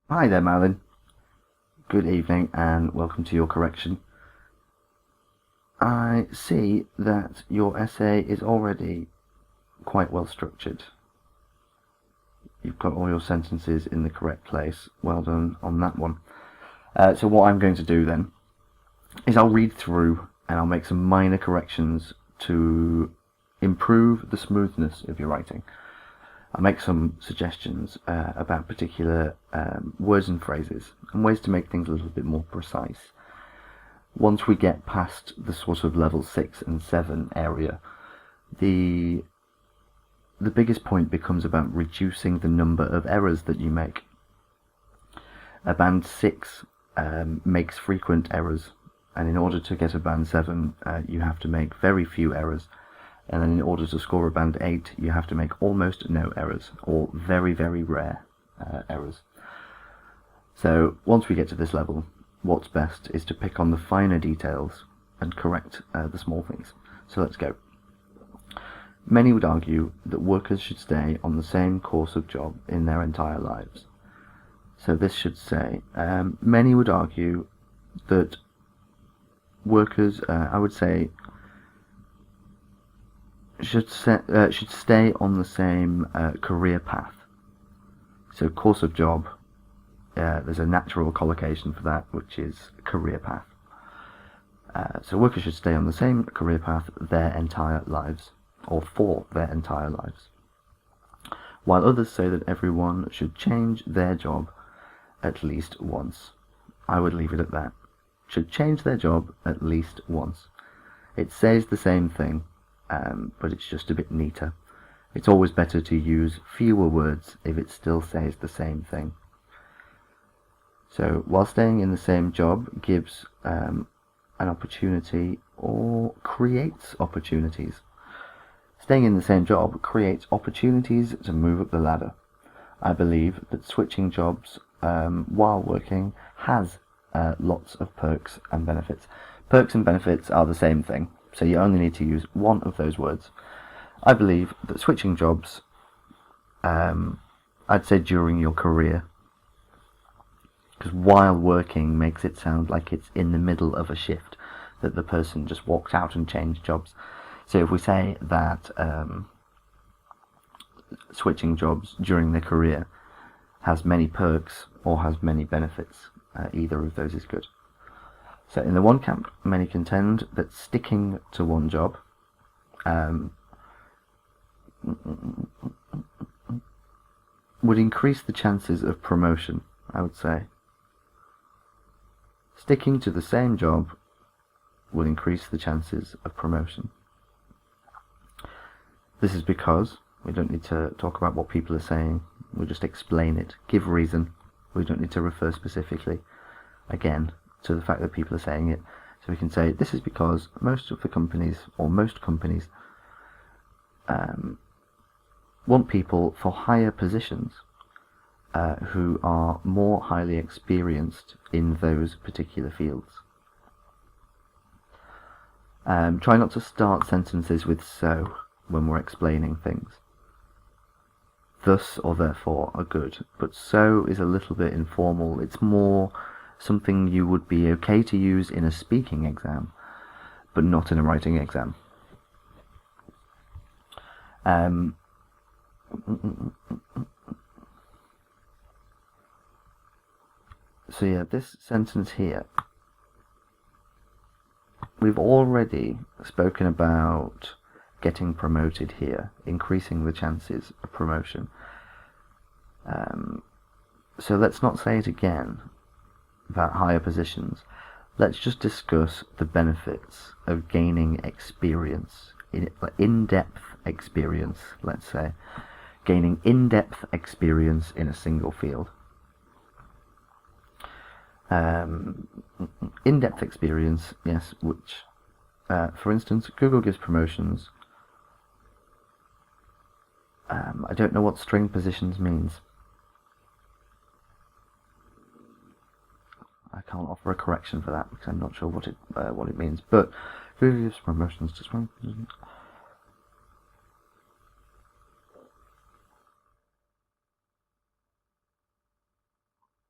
Hi there, Maulin. Good evening and welcome to your correction. I see that your essay is already quite well structured. You've got all your sentences in the correct place. Well done on that one. So what I'm going to do then is I'll read through and I'll make some minor corrections to improve the smoothness of your writing. I'll make some suggestions about particular words and phrases and ways to make things a little bit more precise. Once we get past the sort of level 6 and 7 area, the biggest point becomes about reducing the number of errors that you make. A band 6 makes frequent errors, and in order to get a band 7 you have to make very few errors, and then in order to score a band 8 you have to make almost no errors, or very, very rare errors. So once we get to this level, what's best is to pick on the finer details and correct the small things. So let's go. Many would argue that workers should stay on the same course of job in their entire lives. So this should say, many would argue that workers, I would say, should stay on the same career path. So course of job, there's a natural collocation for that, which is career path. So workers should stay on the same career path their entire lives, or for their entire lives. While others say that everyone should change their job at least once. I would leave it at that. Should change their job at least once. It says the same thing, but it's just a bit neater. It's always better to use fewer words if it still says the same thing. So, while staying in the same job gives an opportunity or creates opportunities. Staying in the same job creates opportunities to move up the ladder. I believe that switching jobs while working has lots of perks and benefits. Perks and benefits are the same thing, so you only need to use one of those words. I believe that switching jobs, I'd say during your career, because while working makes it sound like it's in the middle of a shift, that the person just walked out and changed jobs. So if we say that switching jobs during their career has many perks or has many benefits, either of those is good. So in the one camp, many contend that sticking to one job would increase the chances of promotion, I would say. Sticking to the same job will increase the chances of promotion. This is because we don't need to talk about what people are saying, we'll just explain it, give reason. We don't need to refer specifically, again, to the fact that people are saying it. So we can say, this is because most companies want people for higher positions who are more highly experienced in those particular fields. Try not to start sentences with so when we're explaining things. Thus or therefore are good, but so is a little bit informal. It's more something you would be okay to use in a speaking exam, but not in a writing exam. So yeah, this sentence here, we've already spoken about getting promoted here, increasing the chances of promotion. So let's not say it again about higher positions. Let's just discuss the benefits of gaining experience, in-depth experience, let's say. Gaining in-depth experience in a single field. In-depth experience, yes, which, for instance, Google gives promotions. I don't know what string positions means. I can't offer a correction for that because I'm not sure what it means. But Google gives promotions to string positions.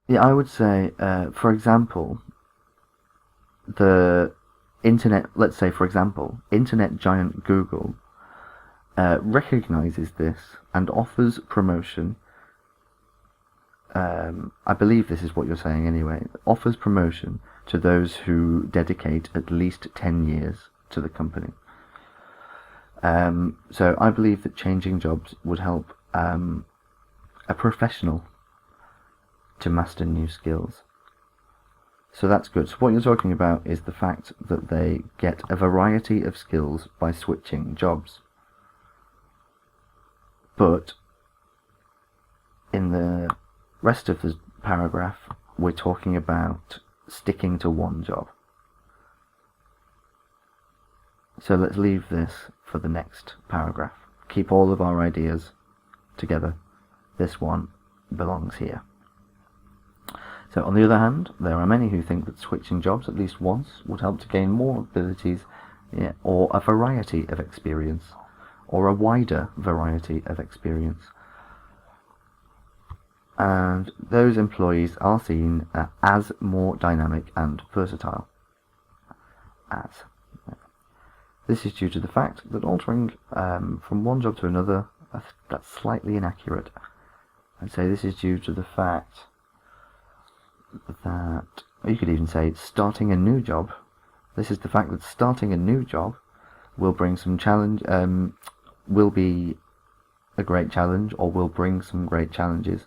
Yeah, I would say, for example, the internet, let's say, for example, internet giant Google recognizes this and offers promotion. I believe this is what you're saying anyway. Offers promotion to those who dedicate at least 10 years to the company. So I believe that changing jobs would help a professional to master new skills. So that's good. So what you're talking about is the fact that they get a variety of skills by switching jobs. But in the rest of the paragraph, we're talking about sticking to one job. So let's leave this for the next paragraph. Keep all of our ideas together. This one belongs here. So on the other hand, there are many who think that switching jobs at least once would help to gain more abilities, or a variety of experience, or a wider variety of experience. And those employees are seen as more dynamic and versatile. This is due to the fact that altering from one job to another, that's slightly inaccurate. I'd say this is due to the fact that, you could even say, starting a new job. This is the fact that starting a new job will bring some challenge, will be a great challenge, or will bring some great challenges.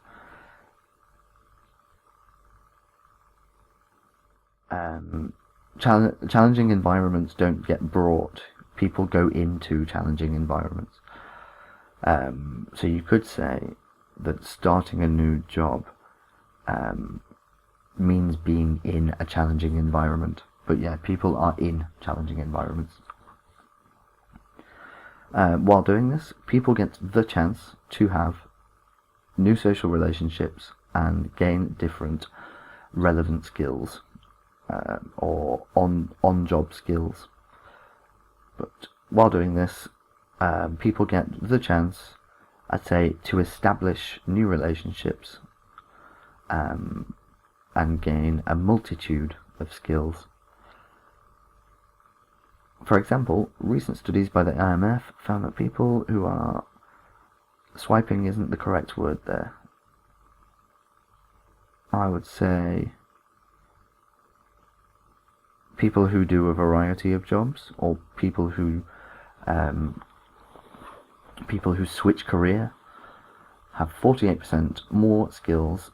Challenging environments don't get brought, people go into challenging environments. So you could say that starting a new job means being in a challenging environment. But yeah, people are in challenging environments. While doing this, people get the chance to have new social relationships and gain different relevant skills, or on-job skills. But while doing this, people get the chance, I'd say, to establish new relationships and gain a multitude of skills. For example, recent studies by the IMF found that people who are swiping isn't the correct word there. I would say people who do a variety of jobs, or people who switch career, have 48% more skills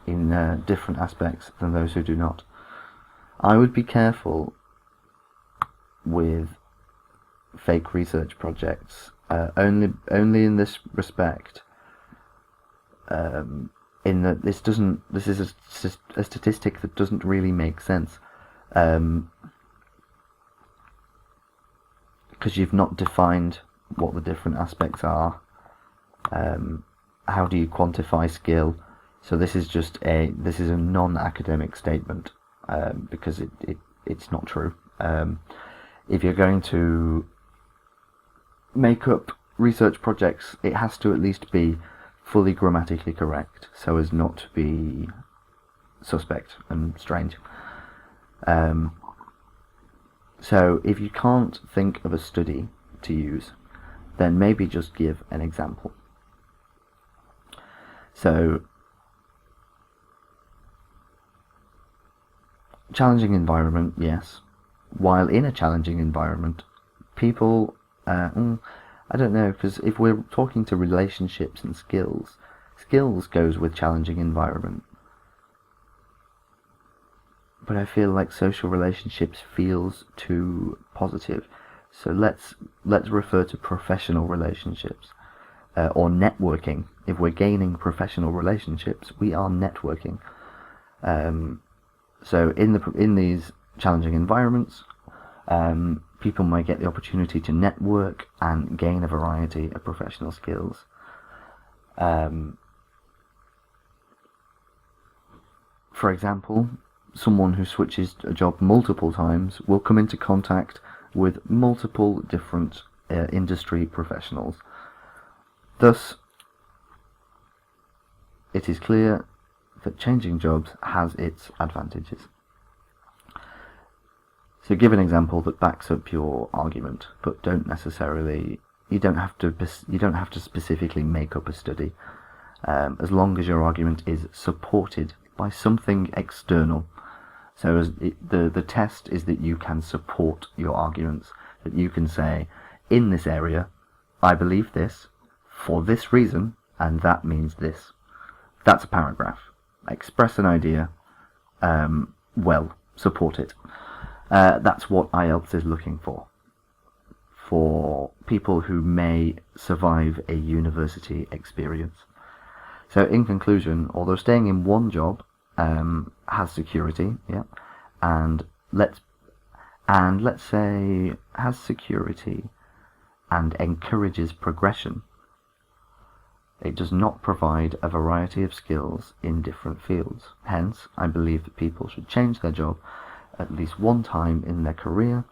in different aspects than those who do not. I would be careful with fake research projects, only in this respect, in that this is a statistic that doesn't really make sense, because you've not defined what the different aspects are. How do you quantify skill? So this is a non-academic statement, because it's not true. If you're going to make up research projects, it has to at least be fully grammatically correct, so as not to be suspect and strange. So if you can't think of a study to use, then maybe just give an example. So, challenging environment, yes. While in a challenging environment, people, I don't know, because if we're talking to relationships and skills goes with challenging environment. But I feel like social relationships feels too positive. So let's refer to professional relationships, or networking. If we're gaining professional relationships, we are networking. So in these challenging environments, people might get the opportunity to network and gain a variety of professional skills. For example, someone who switches a job multiple times will come into contact with multiple different industry professionals. Thus, it is clear that changing jobs has its advantages. So give an example that backs up your argument, but you don't have to specifically make up a study, as long as your argument is supported by something external. So the test is that you can support your arguments, that you can say, in this area, I believe this, for this reason, and that means this. That's a paragraph. Express an idea, well, support it. That's what IELTS is looking for people who may survive a university experience. So in conclusion, although staying in one job has security, yeah, and let's say has security and encourages progression, it does not provide a variety of skills in different fields. Hence, I believe that people should change their job at least one time in their career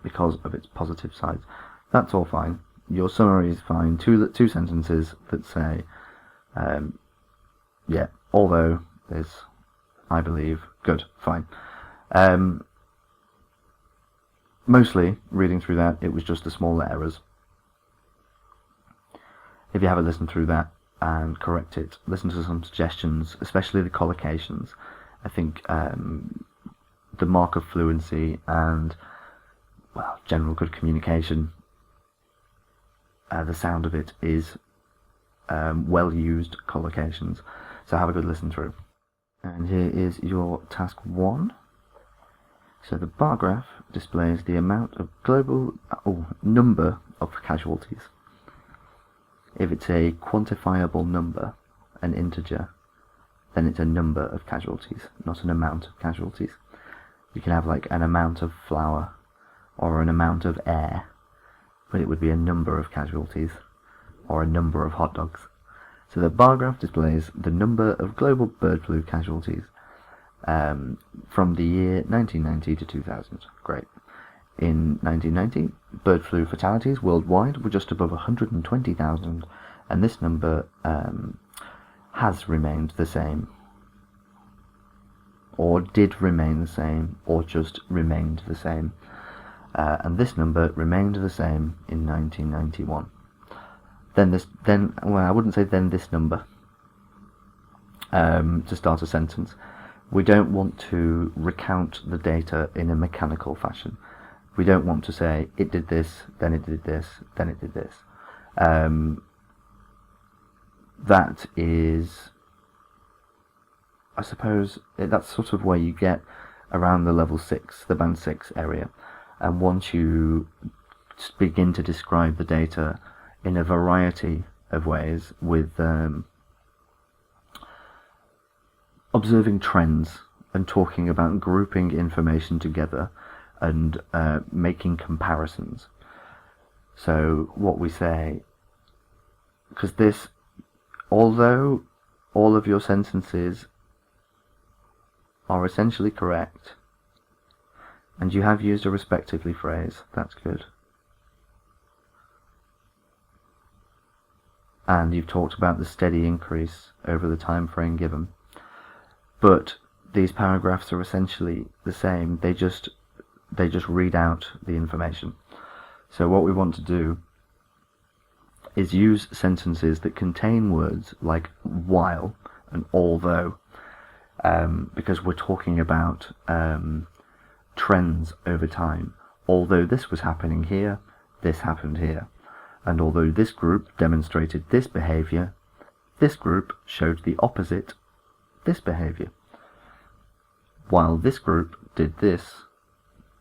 because of its positive sides. That's all fine. Your summary is fine. Two sentences that say, yeah, although is, I believe, good, fine. Mostly, reading through that, it was just the smaller errors. If you have a listen through that and correct it, listen to some suggestions, especially the collocations. I think the mark of fluency and, well, general good communication, the sound of it is well-used collocations. So have a good listen through. And here is your task 1. So the bar graph displays the amount of number of casualties. If it's a quantifiable number, an integer, then it's a number of casualties, not an amount of casualties. You can have like an amount of flour or an amount of air, but it would be a number of casualties or a number of hot dogs. So the bar graph displays the number of global bird flu casualties from the year 1990 to 2000. Great. In 1990, bird flu fatalities worldwide were just above 120,000, and this number has remained the same, or did remain the same, or just remained the same. And this number remained the same in 1991. I wouldn't say then this number, to start a sentence. We don't want to recount the data in a mechanical fashion. We don't want to say, it did this, then it did this, then it did this. That is, I suppose, that's sort of where you get around the level 6, the band 6 area. And once you begin to describe the data in a variety of ways with observing trends and talking about grouping information together and making comparisons. So what we say, because this, although all of your sentences are essentially correct, and you have used a respectively phrase, that's good. And you've talked about the steady increase over the time frame given. But these paragraphs are essentially the same, they just read out the information. So what we want to do is use sentences that contain words like while and although, because we're talking about trends over time. Although this was happening here, this happened here. And although this group demonstrated this behaviour, this group showed the opposite, this behaviour. While this group did this,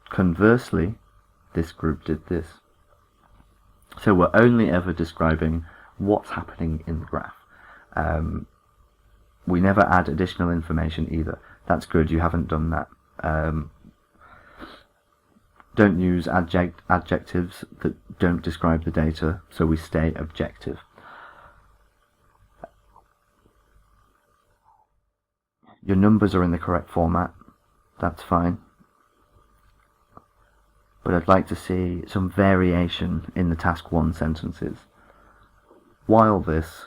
conversely, this group did this. So we're only ever describing what's happening in the graph. We never add additional information either. That's good, you haven't done that. Don't use adjectives that don't describe the data, so we stay objective. Your numbers are in the correct format, that's fine. But I'd like to see some variation in the task 1 sentences. While this,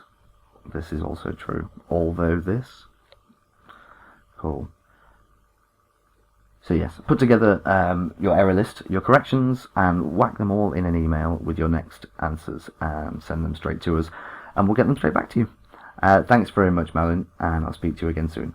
this is also true, although this. Cool. So yes, put together your error list, your corrections, and whack them all in an email with your next answers and send them straight to us, and we'll get them straight back to you. Thanks very much, Maulin, and I'll speak to you again soon.